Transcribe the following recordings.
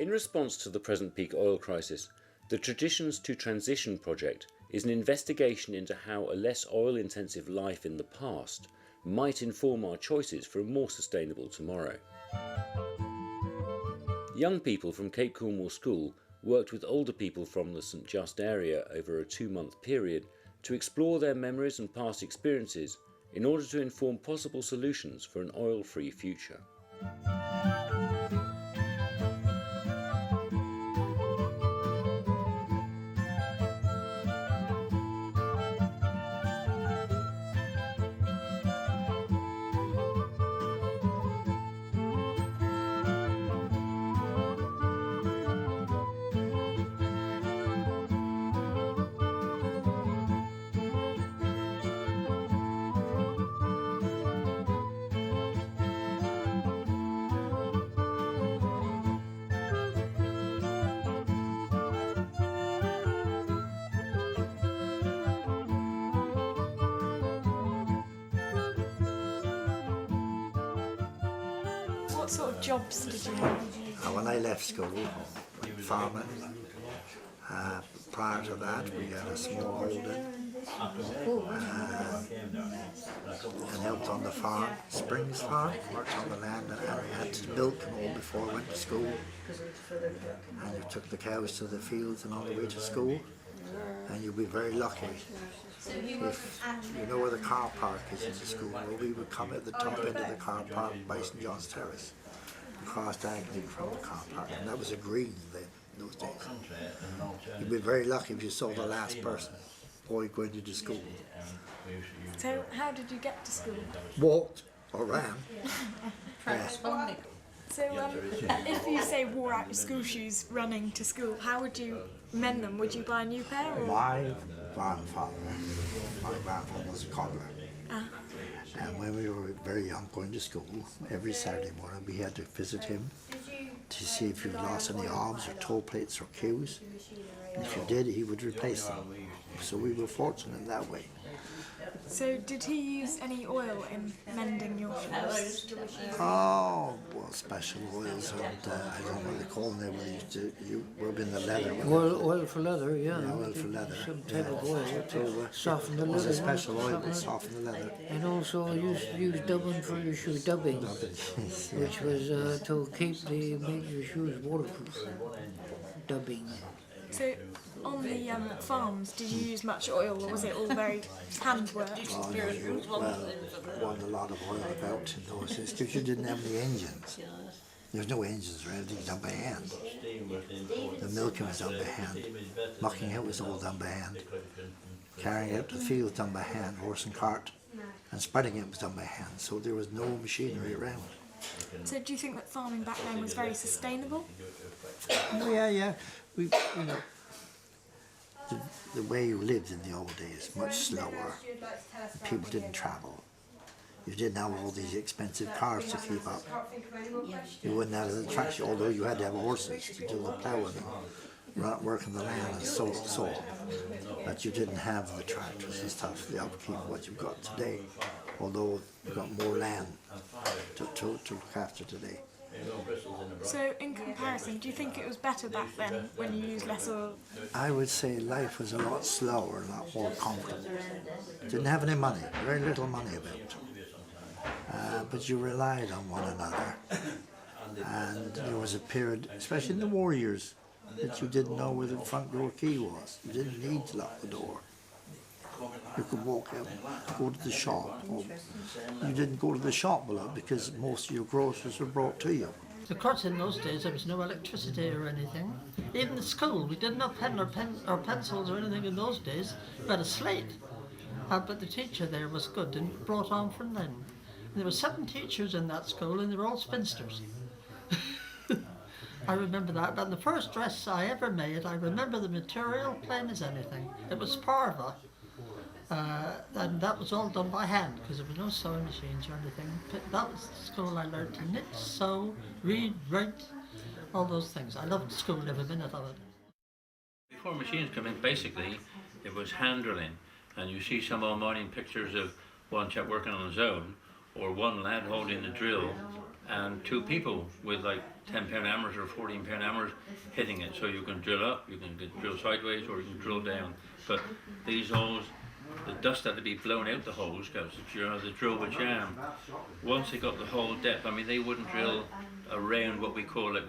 In response to the present peak oil crisis, the Traditions to Transition project is an investigation into how a less oil-intensive life in the past might inform our choices for a more sustainable tomorrow. Young people from Cape Cornwall School worked with older people from the St Just area over a 2-month period to explore their memories and past experiences in order to inform possible solutions for an oil-free future. What sort of jobs did you have? When I left school, went farming. Prior to that, we had a small holding and helped on the farm, Springs Farm, worked on the land and had to milk and all before I went to school. And you took the cows to the fields and on the way to school, and you'd be very lucky. If you know where the car park is in the school, well, we would come at the top end of the car park by St John's Terrace, across diagonally from the car park, and that was a green then, in those days. You'd be very lucky if you saw the last person, boy going to school. So how did you get to school? Walked or ran. So if you say wore out your school shoes running to school, how would you mend them? Would you buy a new pair? Or? My grandfather was a cobbler. And when we were very young going to school, every Saturday morning we had to visit him to see if you lost any obs or toe plates or cues. And if you did, he would replace them. So we were fortunate in that way. So did he use any oil in mending your shoes? Oh, well, special oils, and I don't know what they call them. You rub in the leather. Oil for leather, yeah. Oil for leather. Some type of oil to soften the It was leather. a special oil that softened the leather. And also you used to use dubbing for your shoes, dubbing, which was to make your shoes waterproof. Dubbing. So on the farms, did you use much oil or was it all very handwork? Oh, no, wasn't a lot of oil about in those days because you didn't have any engines. There's no engines or anything done by hand. The milking was done by hand. Mucking out was all done by hand. Carrying out to the field done by hand, horse and cart. And spreading it was done by hand, so there was no machinery around. So do you think that farming back then was very sustainable? Oh, yeah. The way you lived in the old days, much slower. People didn't travel. You didn't have all these expensive cars to keep up. You wouldn't have the traction, although you had to have horses to do the ploughing and working the land and so on. But you didn't have the tractors and stuff, the upkeep of what you've got today. Although you've got more land to look after today. So in comparison, do you think it was better back then when you used less oil? I would say life was a lot slower, a lot more comfortable. Didn't have any money, very little money about. But you relied on one another. And there was a period, especially in the war years, that you didn't know where the front door key was. You didn't need to lock the door. You could walk out, go to the shop. You didn't go to the shop a lot because most of your groceries were brought to you. Of course, in those days there was no electricity or anything. Even at school, we didn't have pen or pencils or anything in those days. We had a slate. But the teacher there was good and brought on from then. And there were 7 teachers in that school and they were all spinsters. I remember that. And the first dress I ever made, I remember the material plain as anything. It was parva. And that was all done by hand because there were no sewing machines or anything. But that was the school I learned to knit, sew, read, write, all those things. I loved school every minute of it. Before machines come in, basically, it was hand drilling. And you see some old morning pictures of one chap working on his own, or one lad holding the drill and two people with like 10-pound hammers or 14-pound hammers hitting it. So you can drill up, you can drill sideways, or you can drill down. But these holes, the dust had to be blown out the holes because the drill would jam. Once they got the whole depth, I mean, they wouldn't drill around what we call, like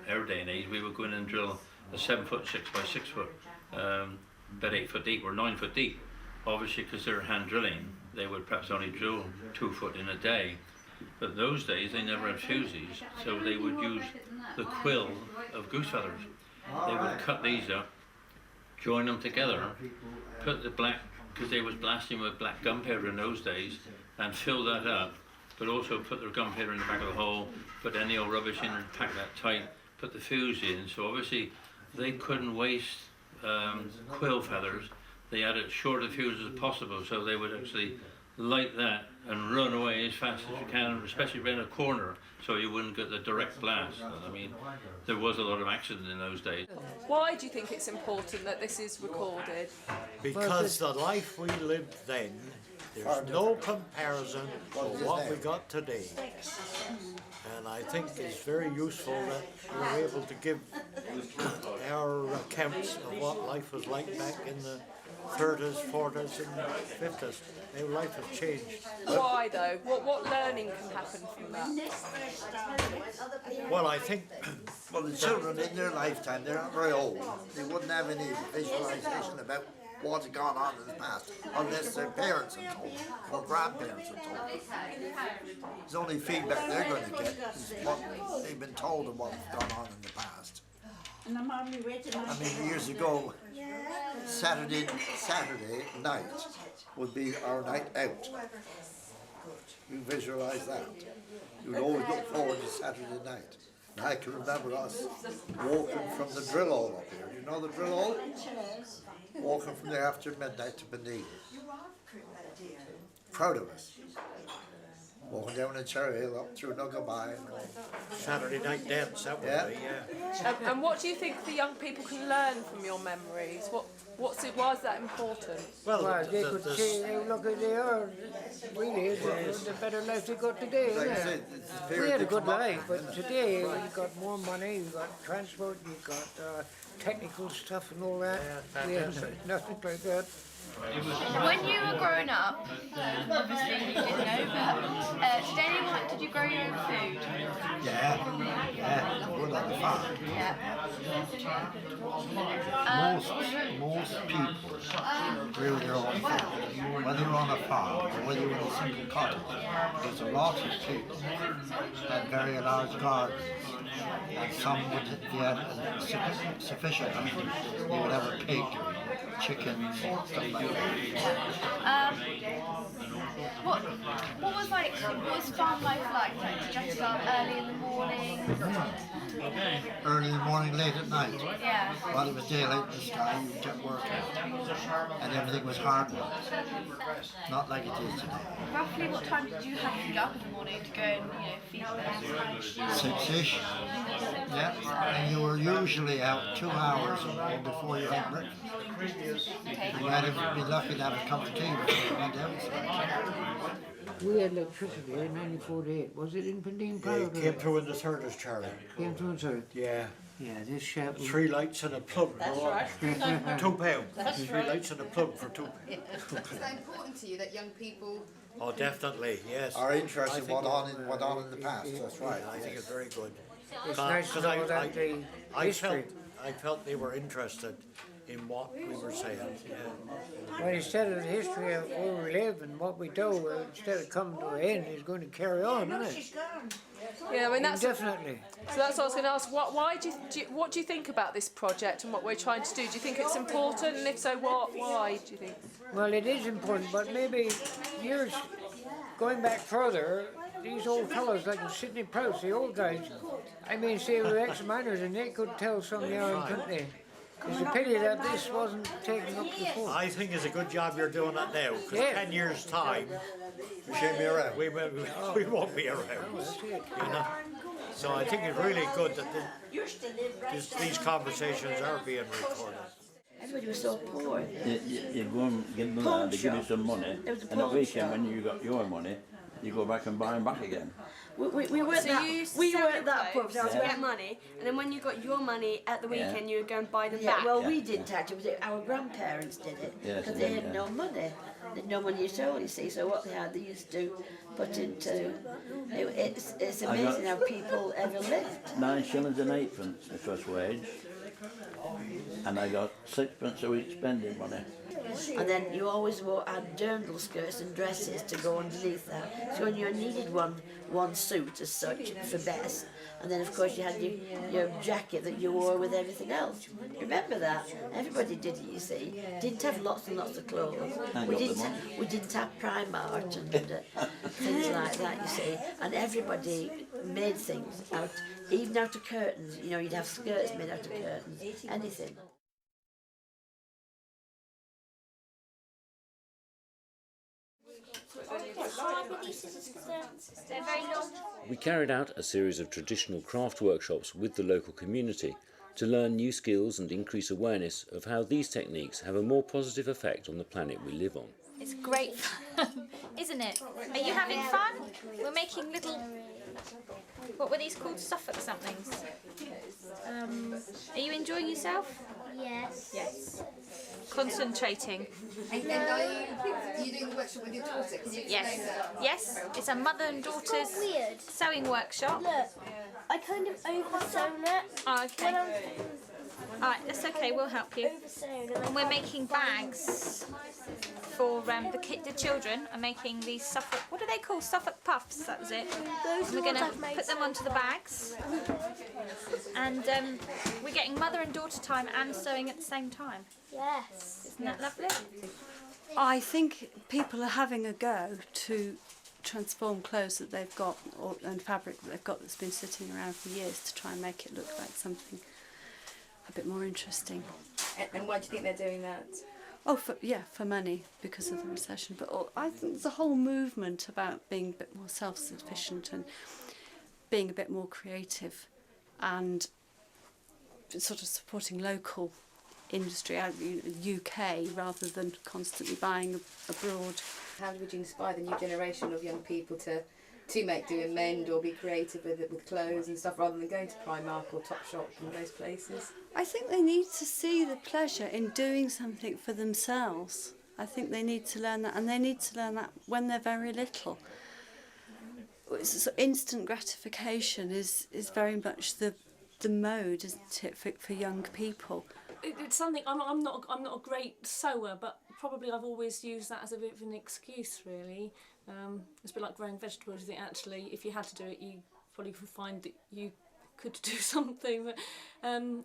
our day and age, we would go in and drill a 7 foot 6 by 6 foot, about 8 foot deep or 9 foot deep. Obviously, because they're hand drilling, they would perhaps only drill 2 foot in a day. But those days they never had fusees, so they would use the quill of goose feathers. They would cut these up, join them together, put the black, because they was blasting with black gunpowder in those days, and fill that up, but also put their gunpowder in the back of the hole, put any old rubbish in and pack that tight, put the fuse in. So obviously they couldn't waste quill feathers. They had it short of fuse as possible, so they would actually light that and run away as fast as you can, especially around a corner, so you wouldn't get the direct blast. I mean, there was a lot of accident in those days. Why do you think it's important that this is recorded? Because the life we lived then, there's no comparison to what we got today. And I think it's very useful that we're able to give our accounts of what life was like back in the 30s, 40s and 50s. Now life has changed. Why though? What learning can happen from that? Well, I think Well, the children in their lifetime, they're not very old. They wouldn't have any visualization about what's gone on in the past, unless their parents are told or grandparents are told. It's only feedback they're going to get is what they've been told of what's gone on in the past. I mean, years ago, Saturday night would be our night out. You visualize that. You'd always look forward to Saturday night. And I can remember us walking from the drill hall up here. You know the drill hall? Walking from there after midnight to Benin. Proud of us. Walking down the Cherry Hill up through Nuggabye and all. Saturday night dance, that would be, yeah. And what do you think the young people can learn from your memories? Why is that important? Well, They could say, hey, look at they are, really, the better life they got today, Like I isn't said, it? it's the We period had a they good come up life, with, but isn't it? today you've got more money, you've got transport, you've got technical stuff and all that. We had nothing like that. When you were growing up, obviously you didn't know, but did you grow your own food? Yeah, good on the farm. Yeah. Most people grew their own food, whether you're on a farm or whether you're in a single cottage. There's a lot of people had very large gardens, and some would, if you had sufficient, they would have a pig, chickens, stuff like that. What was farm life like? Did you have to go up early in the morning? Early in the morning, late at night. Yeah. While it was daylight in the sky, you kept working. And everything was hard work. Not like it is today. Roughly what time did you have to get up in the morning to go and feed them? 6-ish. Yeah. And you were usually out 2 hours or more before you had breakfast. You might have been lucky to have a cup of tea before you went outside. We had electricity in 1948. Was it in Pendeen Yeah, Park? it came through in the 30s, Charlie. Came through, sir. Yeah. Yeah, this shop was... 3 lights and a plug. That's right. £2. That's 3 right. lights and a plug for £2. Is that important to you that young people? Oh, definitely, yes. Our interest I in think what on in the past, that's right. I think it's very good. It's nice to know that the history... I felt they were interested in what we were saying. Yeah. Well, instead of the history of where we live and what we do, instead of coming to an end, it's going to carry on, isn't it? Yeah, I mean that's Definitely. So that's what I was going to ask. What do you think about this project and what we're trying to do? Do you think it's important, and if so, why do you think? Well, it is important, but maybe years going back further, these old fellows like Sidney Prouse, the old guys, I mean, say, were ex-miners, and they could tell some young, couldn't they? It's a pity that this wasn't taken up before. I think it's a good job you're doing that now, because Yeah. 10 years' time, We shouldn't be around. we won't be around. You know? So I think it's really good that these conversations are being recorded. Everybody was so poor. You go and get the lad, they give you some money, There was a and at pawn weekend shop. when you got your money, you go back and buy them back again. We weren't So that, you used to we sell weren't your that poor, clothes? so to Yeah. get money, and then when you got your money at the Yeah. weekend, you would go and buy them Yeah, back. well, Yeah. we didn't actually, our grandparents did it, Yes, because they they did, had yeah. no money. They had no money at all, you see, so what they had, they used to put into, it's amazing how people ever lived. 9 shillings and 8 pence, my first wage, and I got 6 pence a week spending money. And then you always had dirndl skirts and dresses to go underneath that. So you needed one suit as such for best. And then of course you had your jacket that you wore with everything else. Remember that? Everybody did it, you see. Didn't have lots and lots of clothes. We didn't have Primark and things like that, you see. And everybody made things out, even out of curtains. You know, you'd have skirts made out of curtains, anything. They're very long. We carried out a series of traditional craft workshops with the local community to learn new skills and increase awareness of how these techniques have a more positive effect on the planet we live on. It's great fun, isn't it? Are you having fun? We're making little, what were these called? Suffolk somethings. Are you enjoying yourself? Yes. Yes. Concentrating. And are you doing the workshop with your daughter? Can you explain Yes. that? Yes. It's a mother and daughter's Weird. sewing workshop. Look, I kind of oversewn it. Oh, okay. When I'm Alright, that's okay, we'll help you. oversewn And we're making bags for the children are making these Suffolk, what are they called? Suffolk puffs, that was it. Those We're are going the to ones I've made put them so onto the bags. And we're getting mother and daughter time and sewing at the same time. Yes. Isn't that lovely? I think people are having a go to transform clothes that they've got and fabric that they've got that's been sitting around for years to try and make it look like something a bit more interesting. And why do you think they're doing that? Oh, for money because of the recession. But I think there's a whole movement about being a bit more self-sufficient and being a bit more creative and sort of supporting local industry out in the UK rather than constantly buying abroad. How would you inspire the new generation of young people to do and mend or be creative with clothes and stuff rather than going to Primark or Topshop and those places? I think they need to see the pleasure in doing something for themselves. I think they need to learn that, and they need to learn that when they're very little. Instant gratification is very much the mode, isn't it, for young people? It's something I'm not a great sewer, but probably I've always used that as a bit of an excuse, really. It's a bit like growing vegetables. You think actually, if you had to do it, you probably could find that you could do something. But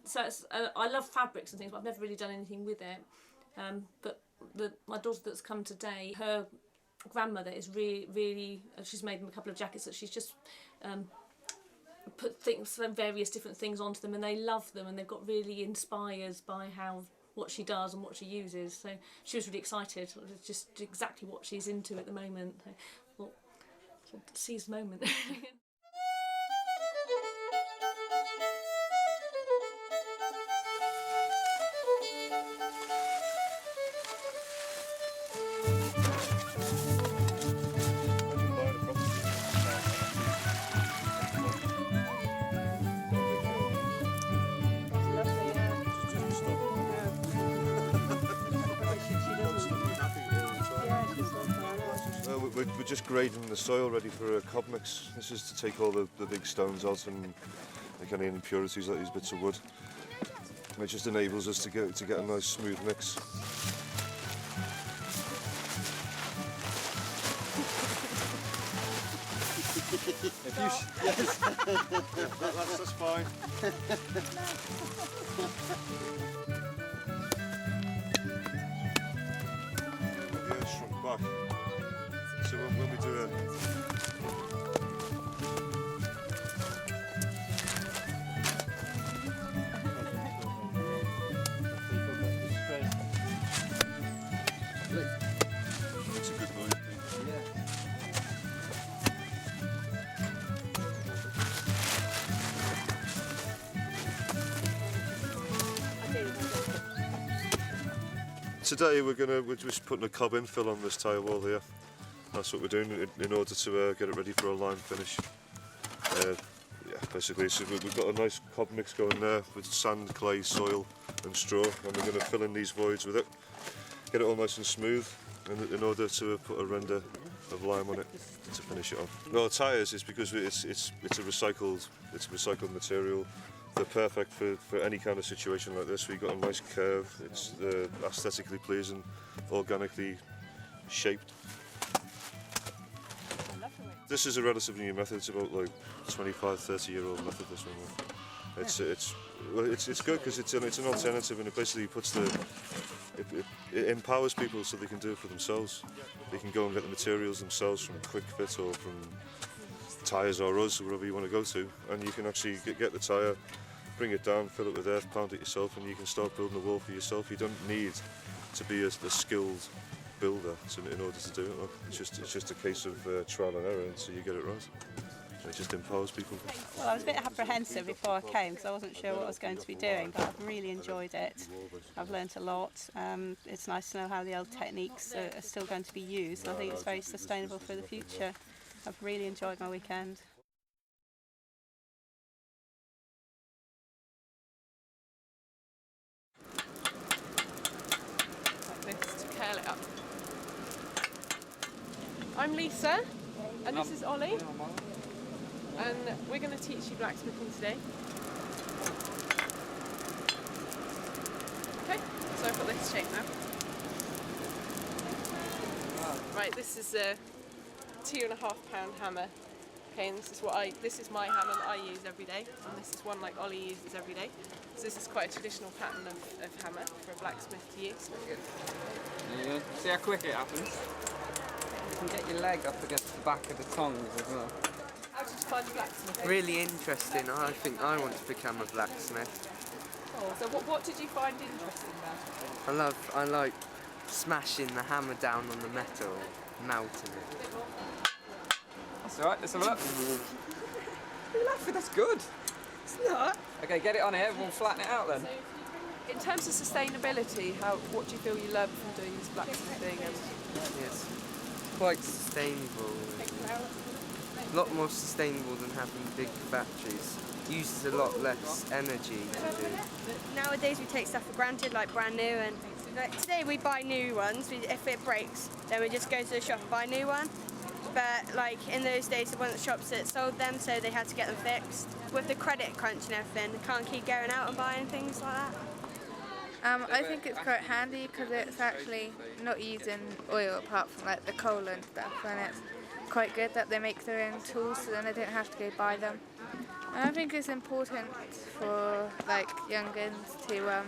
so it's, I love fabrics and things, but I've never really done anything with it. But my daughter that's come today, her grandmother is really she's made them a couple of jackets that she's just put various different things onto them, and they love them, and they've got really inspired by what she does and what she uses. So she was really excited. It's just exactly what she's into at the moment. So, well, seize the moment. We're just grading the soil ready for a cob mix. This is to take all the big stones out and make any impurities like these bits of wood. And it just enables us to get a nice smooth mix. Yes, that's fine. The earth shrunk back. So when we do a that's a good noise. Today we're just putting a cob infill on this tile wall here. That's what we're doing in order to get it ready for a lime finish. Yeah, basically, so we've got a nice cob mix going there with sand, clay, soil and straw, and we're going to fill in these voids with it, get it all nice and smooth, in order to put a render of lime on it to finish it off. Well, tyres is because it's a recycled material. They're perfect for any kind of situation like this. We've got a nice curve. It's aesthetically pleasing, organically shaped. This is a relatively new method. It's about like 25, 30-year-old method. This one. It's good because it's an alternative, and it basically puts it empowers people so they can do it for themselves. They can go and get the materials themselves from Quick Fit or from Tyres or us, or wherever you want to go to, and you can actually get the tyre, bring it down, fill it with earth, pound it yourself, and you can start building the wall for yourself. You don't need to be a skilled builder in order to do it. It's just a case of trial and error until you get it right. It just empowers people. Well, I was a bit apprehensive before I came because I wasn't sure what I was going to be doing, but I've really enjoyed it. I've learnt a lot. It's nice to know how the old techniques are still going to be used. I think it's very sustainable for the future. I've really enjoyed my weekend. Like this to curl it up. I'm Lisa, and this is Ollie, and we're going to teach you blacksmithing today. Okay, so I've got this shape now. Right, this is a 2.5 pound hammer. Okay, and this is my hammer that I use every day, and this is one like Ollie uses every day. So this is quite a traditional pattern of hammer for a blacksmith to use. Yeah. See how quick it happens? You can get your leg up against the back of the tongs as well. How did you find blacksmithing? Really interesting. I think I want to become a blacksmith. Oh, so what did you find interesting about it? I like smashing the hammer down on the metal, melting it. That's alright, let's have a look. You're laughing, that's good. It's not. Okay, get it on here, we'll flatten it out then. So, in terms of sustainability, what do you feel you learned from doing this blacksmithing? Yes, quite sustainable. A lot more sustainable than having big factories. Uses a lot less energy to do. Nowadays we take stuff for granted, like brand new, and like today we buy new ones. If it breaks, then we just go to the shop and buy a new one. But like in those days, there weren't shops that sold them, so they had to get them fixed. With the credit crunch and everything, they can't keep going out and buying things like that. I think it's quite handy because it's actually not using oil apart from like the coal and stuff, and it's quite good that they make their own tools so then they don't have to go buy them. And I think it's important for like young guns to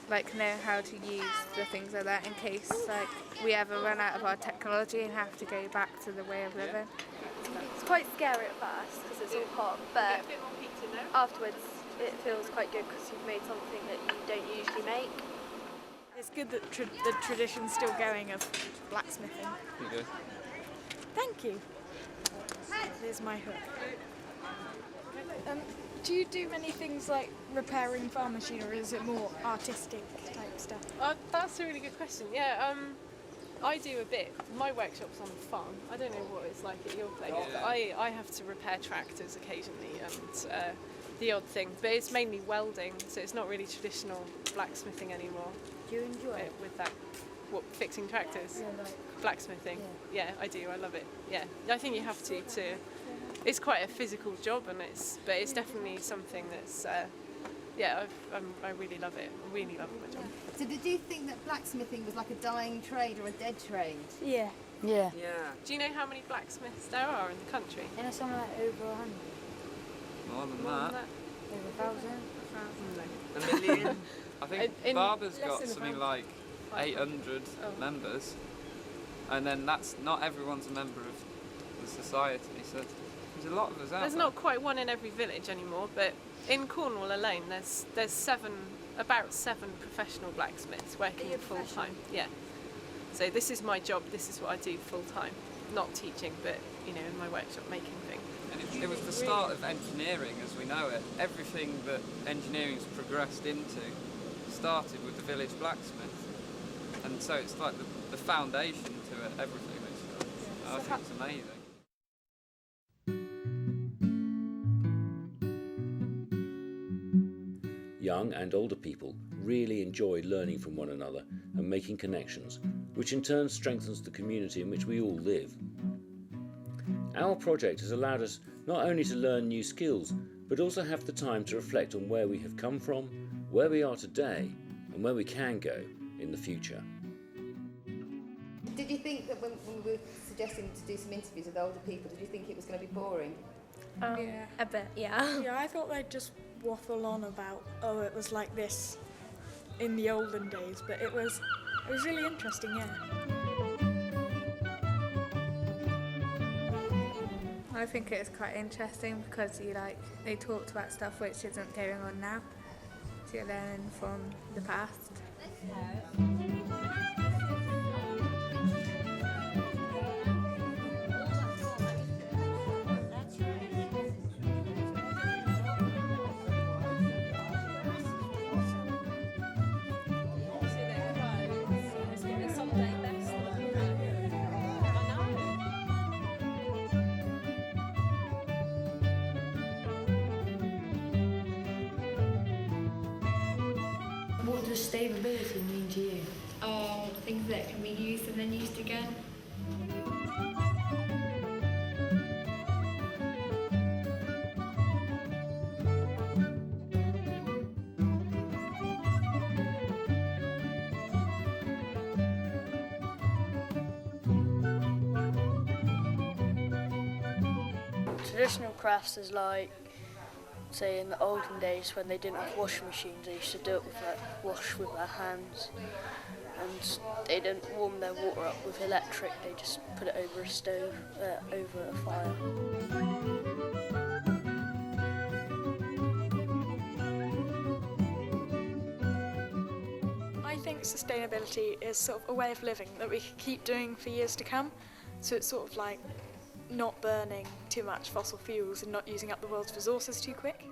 like know how to use the things like that in case like we ever run out of our technology and have to go back to the way of living. It's quite scary at first because it's all hot, but afterwards it feels quite good because you've made something that you don't usually make. It's good that the tradition's still going of blacksmithing. Here you go. Thank you. Here's my hook. Do you do many things like repairing farm machinery, or is it more artistic type stuff? That's a really good question. Yeah, I do a bit. My workshop's on the farm. I don't know what it's like at your place, but I have to repair tractors occasionally and the odd thing. But it's mainly welding, so it's not really traditional blacksmithing anymore. Do you enjoy it? With that, fixing tractors? Yeah, like Blacksmithing. Yeah, I do. I love it. Yeah, I think you have to. It's quite a physical job, but it's definitely something that's. I really love it. I really love my job. So did you think that blacksmithing was like a dying trade or a dead trade? Yeah. Yeah. Do you know how many blacksmiths there are in the country? Yeah, something like over 100. More than More than that. Over 1,000. 1 million? I think In Barbara's less got than something 1,000. like 800 members, and then that's not everyone's a member of the society, so there's a lot of us out There's there. not quite one in every village anymore, but in Cornwall alone, there's about seven professional blacksmiths working full time. Yeah. So this is my job. This is what I do full time. Not teaching, but in my workshop making things. And it was the start of engineering as we know it. Everything that engineering's progressed into started with the village blacksmith, and so it's like the foundation to it, everything. I think it's amazing. Young and older people really enjoy learning from one another and making connections, which in turn strengthens the community in which we all live. Our project has allowed us not only to learn new skills, but also have the time to reflect on where we have come from, where we are today, and where we can go in the future. Did you think that when we were suggesting to do some interviews with older people, did you think it was going to be boring? Yeah. A bit, yeah. Yeah, I thought they'd just waffle on about, oh, it was like this in the olden days, but it was really interesting, yeah. I think it's quite interesting because they talked about stuff which isn't going on now. So you're learning from the past. What does sustainability mean to you? Things that can be used and then used again. Traditional crafts is like, say in the olden days when they didn't have washing machines, they used to do it with wash with their hands, and they didn't warm their water up with electric, they just put it over a stove, over a fire. I think sustainability is sort of a way of living that we can keep doing for years to come. So it's sort of like not burning too much fossil fuels and not using up the world's resources too quick.